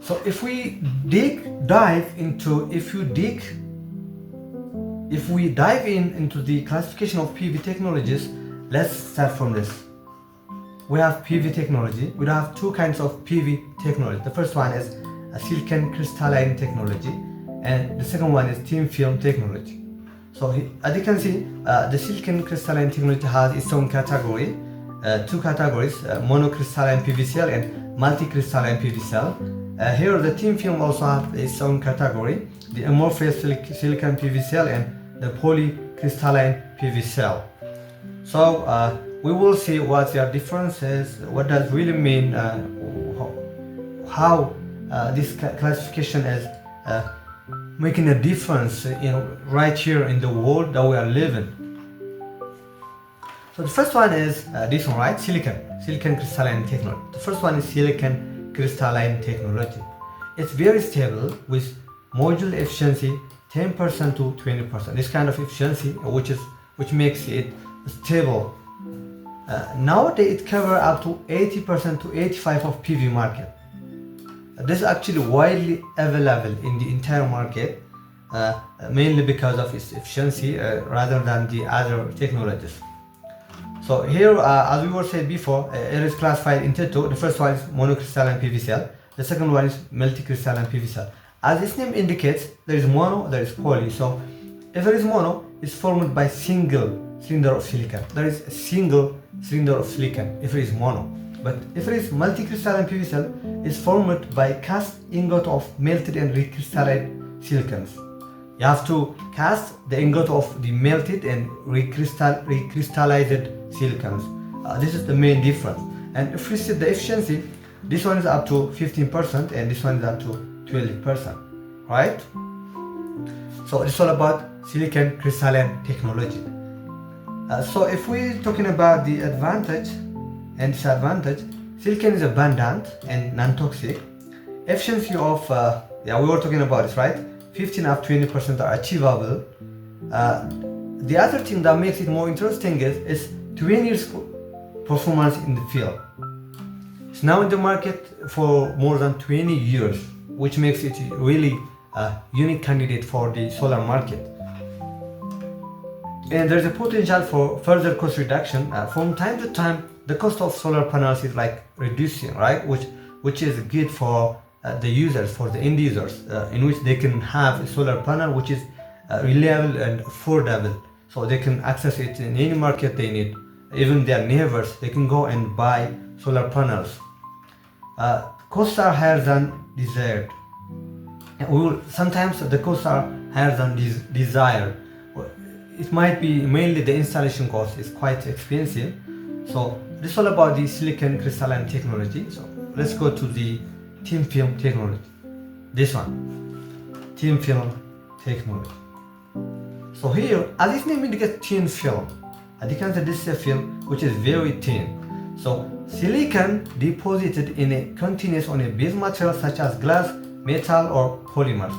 So if we dive into the classification of PV technologies, let's start from this. We have PV technology. We have two kinds of PV technology. The first one is a silicon crystalline technology, and the second one is thin film technology. So as you can see, the silicon crystalline technology has its own category, two categories, monocrystalline PV cell and multicrystalline PV cell. Here the thin film also has its own category, the amorphous silicon PV cell and the polycrystalline PV cell. So we will see what their differences, what does really mean, how this classification is making a difference right here in the world that we are living. So the first one is this one, right? Silicon crystalline technology. The first one is silicon crystalline technology. It's very stable with module efficiency 10% to 20%. This kind of efficiency, which makes it stable. Nowadays it covers up to 80% to 85% of PV market. This is actually widely available in the entire market, mainly because of its efficiency rather than the other technologies. So here, as we were saying before, it is classified into two. The first one is monocrystalline PV cell. The second one is multicrystalline PV cell. As its name indicates, there is mono, there is poly. So if there is mono, it's formed by single cylinder of silicon. There is a single cylinder of silicon if it is mono. But if it is multicrystalline PV cell, it's formed by cast ingot of melted and recrystallized silicons. You have to cast the ingot of the melted and recrystallized silicons. This is the main difference. And if we see the efficiency, this one is up to 15% and this one is up to 12%, right? So it's all about silicon crystalline technology. So if we're talking about the advantage and disadvantage, silicon is abundant and non-toxic. Efficiency of, we were talking about this, right? 15 up to 20% are achievable. The other thing that makes it more interesting is 20 years performance in the field. It's now in the market for more than 20 years, which makes it really a unique candidate for the solar market. And there's a potential for further cost reduction. From time to time, the cost of solar panels is like reducing, right? Which is good for the users, for the end users, in which they can have a solar panel which is reliable and affordable. So they can access it in any market they need. Even their neighbors, they can go and buy solar panels. Costs are higher than desired. Sometimes the costs are higher than desired. It might be mainly the installation cost is quite expensive. So this is all about the silicon crystalline technology. So let's go to the thin film technology. This one, thin film technology. So here, as its name indicates, thin film. As you can see, this is a film which is very thin. So silicon deposited in a continuous on a base material such as glass, metal, or polymers.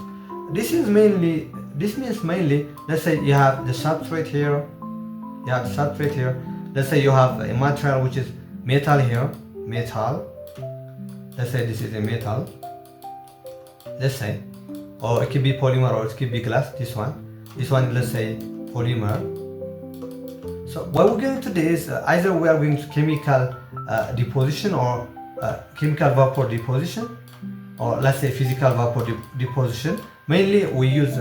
This means mainly, let's say you have the substrate here, let's say you have a material which is metal here, let's say this is a metal, let's say, or it could be polymer or it could be glass, this one, let's say polymer. So what we're going to do is either we are going to chemical deposition or chemical vapor deposition, or let's say physical vapor deposition. Mainly we use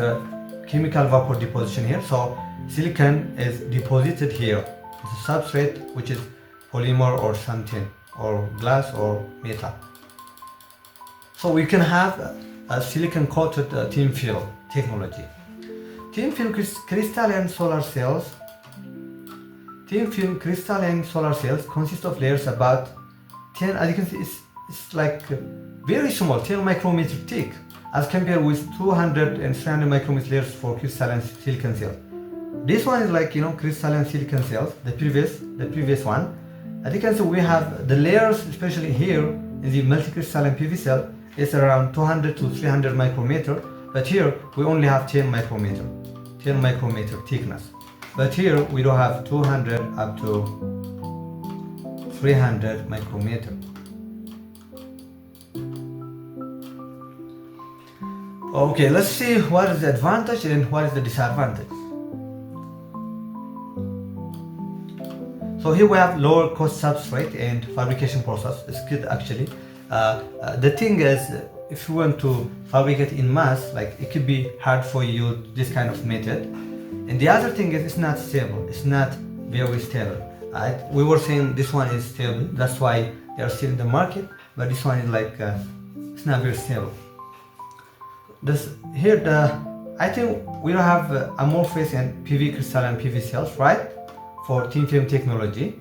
chemical vapor deposition here. So silicon is deposited here. It's a substrate which is polymer or something, or glass or metal. So we can have a silicon coated thin film technology. Thin film crystalline solar cells. Thin film crystalline solar cells consist of layers about 10, as you can see, it's like very small, 10 micrometer thick, as compared with 200 and 300 micrometer layers for crystalline silicon cells. This one is like, crystalline silicon cells, the previous one. As you can see, we have the layers, especially here in the multicrystalline PV cell, is around 200 to 300 micrometer, but here we only have 10 micrometer thickness. But here we don't have 200 up to 300 micrometer. Okay, let's see what is the advantage and what is the disadvantage. So here we have lower cost substrate and fabrication process. It's good actually. The thing is, if you want to fabricate in mass, like it could be hard for you this kind of method. And the other thing is it's not stable. It's not very stable. We were saying this one is stable. That's why they are still in the market. But this one is like it's not very stable. I think we have amorphous and PV crystalline PV cells, right? For thin film technology.